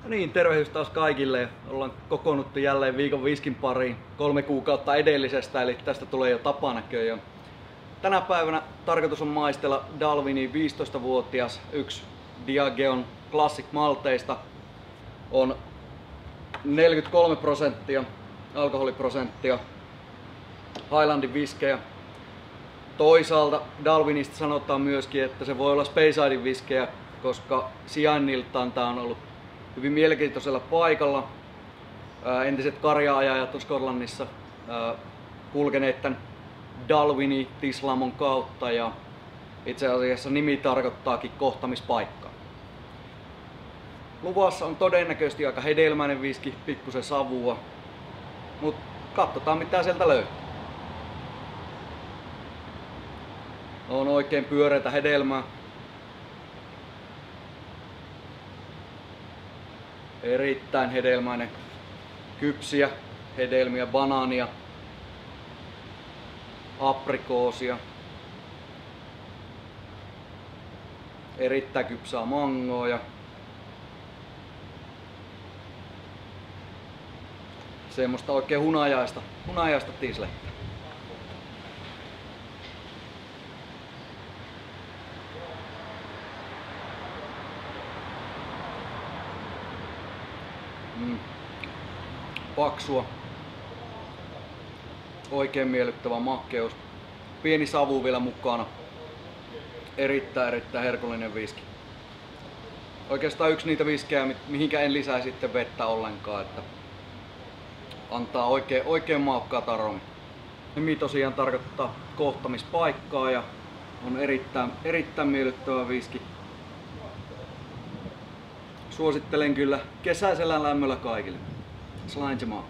No niin, tervehdys taas kaikille. Ollaan kokoonnuttu jälleen viikon viskin pariin 3 kuukautta edellisestä, eli tästä tulee jo tapanäköjä. Tänä päivänä tarkoitus on maistella Dalwinin 15-vuotias yksi Diageon Classic malteista. On 43% alkoholiprosenttia Highlandin viskejä. Toisaalta Dalwinista sanotaan myöskin, että se voi olla Speysidein viskejä, koska sijainniltaan tää on ollut hyvin mielenkiintoisella paikalla. Entiset karja-ajajat on Skotlannissa kulkeneet tän Dalwinin Tislamon kautta ja itse asiassa nimi tarkoittaakin kohtamispaikkaa. Luvassa on todennäköisesti aika hedelmäinen viski, pikkusen savua, mutta katsotaan mitä sieltä löytyy. On oikein pyöreitä hedelmää. Erittäin hedelmäinen, kypsiä hedelmiä, banaania, aprikoosia, erittäin kypsää mangoa ja semmoista oikein hunajaista tislettä. Paksua, oikein miellyttävä makeus, pieni savu vielä mukana, erittäin herkullinen viski. Oikeastaan yksi niitä viskejä, mihinkä en lisää sitten vettä ollenkaan, että antaa oikein maukkaat aromi. Nimi tosiaan tarkoittaa kohtamispaikkaa ja on erittäin miellyttävä viski. Suosittelen kyllä kesäisellä lämmöllä kaikille. Slangemaa.